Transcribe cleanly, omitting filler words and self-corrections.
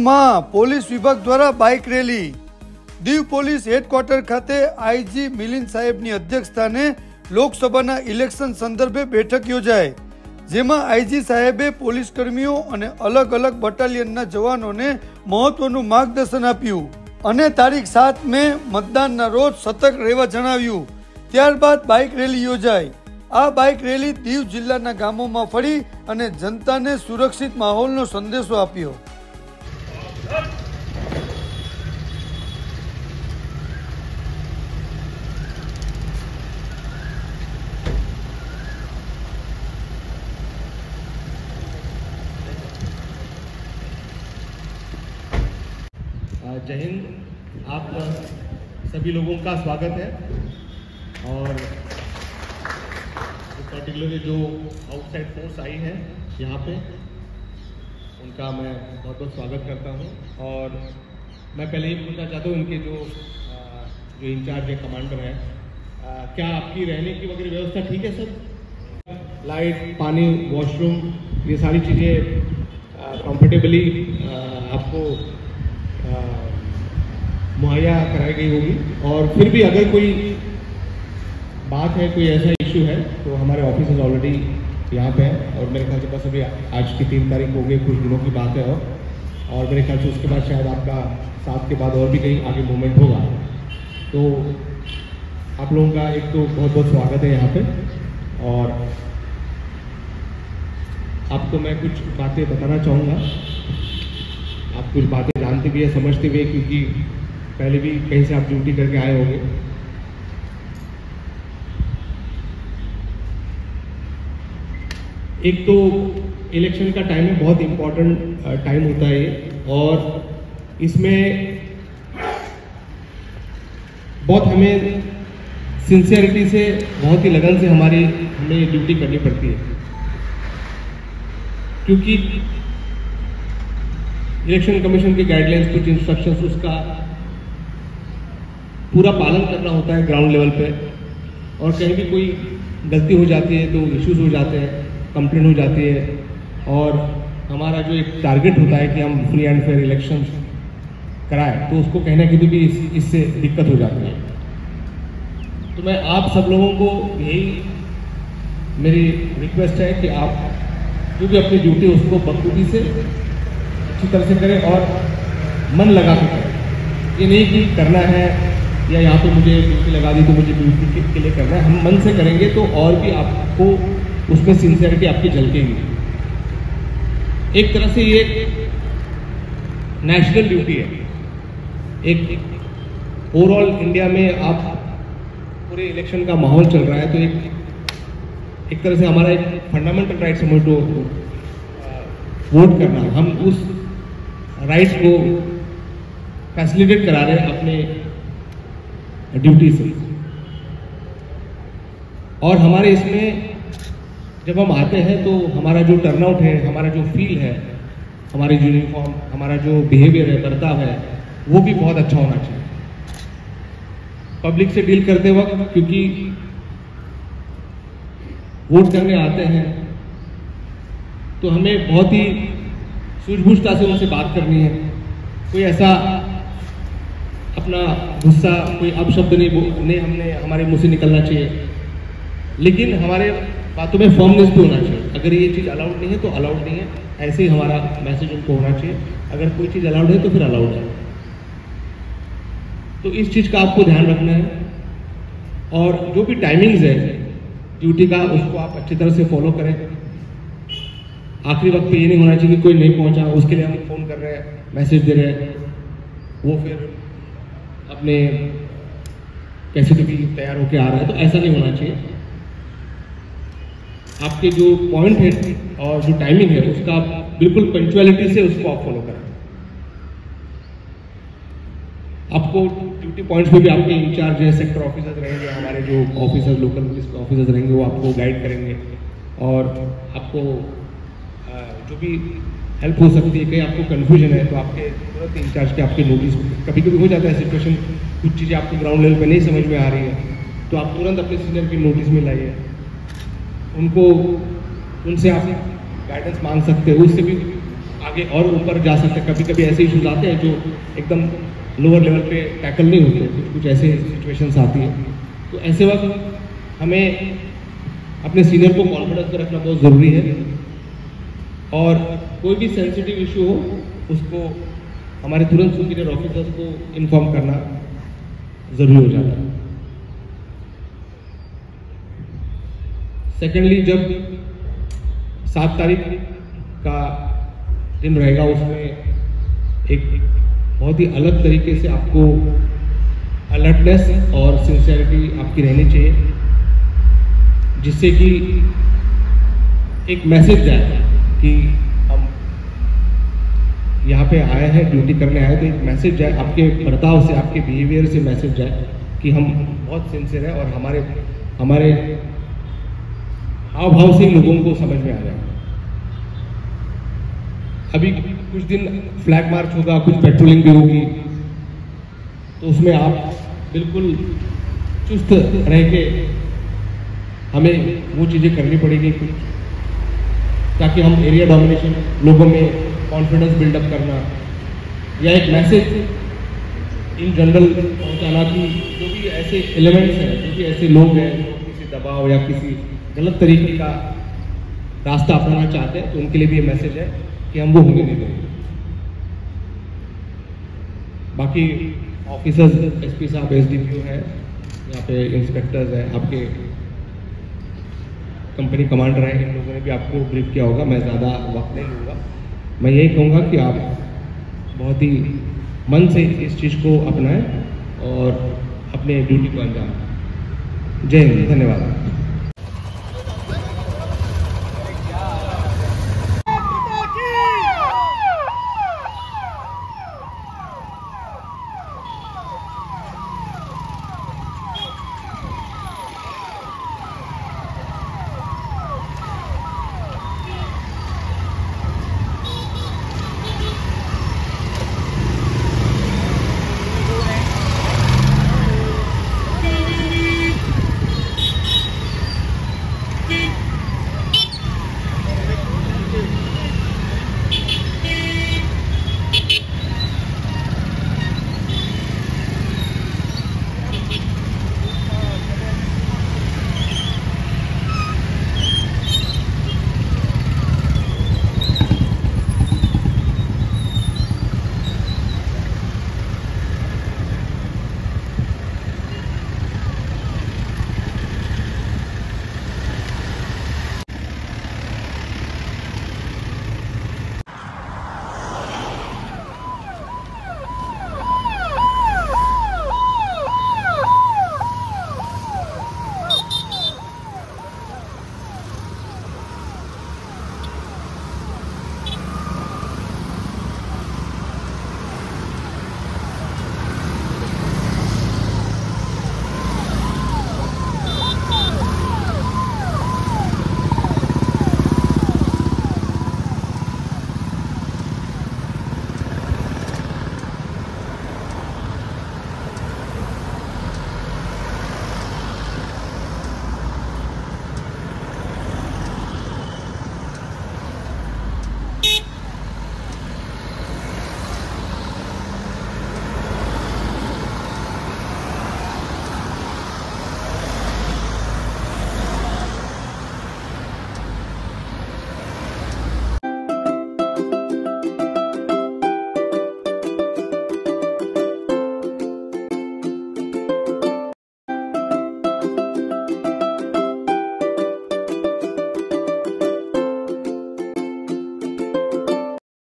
માં પોલીસ વિભાગ દ્વારા bike rally Diu police headquarter ખાતે આઈજી મિલિંદ સાહેબની અધ્યક્ષસ્થાને લોકસભાના ઇલેક્શન સંદર્ભે બેઠક યોજાઈ, જેમાં આઈજી સાહેબે પોલીસ કર્મીઓ અને અલગ અલગ બટાલિયનના જવાનોને મહત્વનું માર્ગદર્શન આપ્યું અને તારીખ 7 મે મતદાનના રોજ સતર્ક રહેવા જણાવ્યું। ત્યારબાદ બાઇક રેલી યોજાઈ। આ બાઇક રેલી દીવ જિલ્લાના ગામોમાં ફરી અને જનતાને સુરક્ષિત માહોલનો સંદેશો આપ્યો। जय हिंद। आप सभी लोगों का स्वागत है और पर्टिकुलरली जो आउटसाइड फोर्स आई है यहाँ पे उनका मैं बहुत बहुत स्वागत करता हूँ। और मैं पहले ही पूछना चाहता हूँ उनके जो इंचार्ज है, कमांडर है, क्या आपकी रहने की वगैरह व्यवस्था ठीक है सर? लाइट, पानी, वॉशरूम, ये सारी चीज़ें कंफर्टेबली आपको मुहैया कराई गई होगी। और फिर भी अगर कोई बात है, कोई ऐसा इशू है तो हमारे ऑफिसर्स ऑलरेडी यहाँ पे हैं और मेरे ख्याल से बस अभी आज की 3 तारीख हो गई, कुछ दिनों की बात है और मेरे ख्याल से उसके बाद शायद आपका 7 के बाद और भी कहीं आगे मूवमेंट होगा। तो आप लोगों का एक तो बहुत बहुत स्वागत है यहाँ पे। और आपको मैं कुछ बातें बताना चाहूँगा। आप कुछ बातें जानते भी है, समझते भी है, क्योंकि पहले भी कहीं से आप ड्यूटी करके आए होंगे। एक तो इलेक्शन का टाइम है, बहुत इम्पोर्टेंट टाइम होता है ये, और इसमें बहुत हमें सिंसियरिटी से, बहुत ही लगन से हमें ड्यूटी करनी पड़ती है, क्योंकि इलेक्शन कमीशन के गाइडलाइंस, कुछ इंस्ट्रक्शंस, उसका पूरा पालन करना होता है ग्राउंड लेवल पे। और कहीं भी कोई गलती हो जाती है तो इश्यूज हो जाते हैं, कंप्लेंट हो जाती है, और हमारा जो एक टारगेट होता है कि हम फ्री एंड फेयर इलेक्शन कराएं, तो उसको कहने की भी इससे दिक्कत हो जाती है। तो मैं आप सब लोगों को यही मेरी रिक्वेस्ट है कि आप जो भी अपनी ड्यूटी उसको बखूबी से, अच्छी तरह से करें और मन लगा के करें। ये नहीं कि करना है या यहाँ पे मुझे ड्यूटी लगा दी तो मुझे ड्यूटी के लिए करना है। हम मन से करेंगे तो और भी आपको उसमें सिंसियरिटी आपकी झलकेगी। एक तरह से ये नेशनल ड्यूटी है। एक ओवरऑल इंडिया में आप पूरे इलेक्शन का माहौल चल रहा है, तो एक तरह से हमारा एक फंडामेंटल राइट समझ लो वोट करना। हम उस राइट्स को फैसिलिटेट करा रहे हैं अपने ड्यूटी से। और हमारे इसमें जब हम आते हैं तो हमारा जो टर्नआउट है, हमारा जो फील है, हमारी जो यूनिफॉर्म, हमारा जो बिहेवियर है, बर्ताव है, वो भी बहुत अच्छा होना चाहिए पब्लिक से डील करते वक्त। क्योंकि वोट करने आते हैं तो हमें बहुत ही सूझबूझता से उनसे बात करनी है। कोई ऐसा अपना गुस्सा, कोई अपशब्द नहीं हमने हमारे मुंह से निकलना चाहिए, लेकिन हमारे बातों में फर्मनेस भी होना चाहिए। अगर ये चीज़ अलाउड नहीं है तो अलाउड नहीं है, ऐसे ही हमारा मैसेज उनको होना चाहिए। अगर कोई चीज़ अलाउड है तो फिर अलाउड है। तो इस चीज़ का आपको ध्यान रखना है। और जो भी टाइमिंग्स है ड्यूटी का, उसको आप अच्छी तरह से फॉलो करें। आखिरी वक्त पे ये नहीं होना चाहिए कि कोई नहीं पहुंचा, उसके लिए हम फ़ोन कर रहे हैं, मैसेज दे रहे हैं, वो फिर अपने कैसे भी तैयार होके आ रहा है, तो ऐसा नहीं होना चाहिए। आपके जो पॉइंट है और जो टाइमिंग है उसका आप बिल्कुल पंक्चुअलिटी से उसको आप फॉलो करें। आपको ड्यूटी पॉइंट्स पे भी आपके इंचार्ज है, सेक्टर ऑफिसर्स रहेंगे, हमारे जो ऑफिसर, लोकल पुलिस ऑफिसर्स रहेंगे, वो आपको गाइड करेंगे और आपको जो भी हेल्प हो सकती है। कहीं आपको कन्फ्यूजन है तो आपके तुरंत इंचार्ज के आपके नोटिस, कभी कभी हो जाता है सिचुएशन, कुछ चीज़ें आपको ग्राउंड लेवल पे नहीं समझ में आ रही है, तो आप तुरंत अपने सीनियर की नोटिस में लाइए, उनको, उनसे आप गाइडेंस मांग सकते हो। उससे भी आगे और ऊपर जा सकते हैं। कभी कभी ऐसे इश्यूज आते हैं जो एकदम लोअर लेवल पे टैकल नहीं होते, कुछ ऐसे सिचुएशंस आती है। तो ऐसे वक्त हमें अपने सीनियर को कॉन्फिडेंस में रखना बहुत ज़रूरी है, और कोई भी सेंसिटिव इशू हो उसको हमारे तुरंत सुपीरियर ऑफिसर्स को इन्फॉर्म करना ज़रूरी हो जाता है। सेकेंडली, जब 7 तारीख का दिन रहेगा, उसमें एक बहुत ही अलग तरीके से आपको अलर्टनेस और सिंसियरिटी आपकी रहनी चाहिए, जिससे कि एक मैसेज जाए कि हम यहाँ पे आए हैं, ड्यूटी करने आए, तो एक मैसेज जाए आपके बर्ताव से, आपके बिहेवियर से मैसेज जाए कि हम बहुत सिंसियर हैं, और हमारे हाव भाव से लोगों को समझ में आ जाए। अभी कुछ दिन फ्लैग मार्च होगा, कुछ पेट्रोलिंग भी होगी, तो उसमें आप बिल्कुल चुस्त रह के हमें वो चीज़ें करनी पड़ेगी ताकि हम एरिया डोमिनेशन, लोगों में कॉन्फिडेंस बिल्डअप करना, या एक मैसेज इन जनरल पहुंचाना कि जो भी ऐसे एलिमेंट्स हैं, जो भी ऐसे लोग हैं जो किसी दबाव या किसी गलत तरीके का रास्ता अपनाना चाहते हैं, तो उनके लिए भी ये मैसेज है कि हम वो होने नहीं देंगे। बाकी ऑफिसर्स, एसपी साहब, एसडीपीओ है, यहाँ पे इंस्पेक्टर्स हैं, आपके कंपनी कमांडर हैं, इन लोगों ने भी आपको ब्रीफ किया होगा, मैं ज़्यादा वक्त नहीं लूँगा। मैं यही कहूँगा कि आप बहुत ही मन से इस चीज़ को अपनाएं और अपने ड्यूटी को अंजाम दें। जय हिंद, धन्यवाद।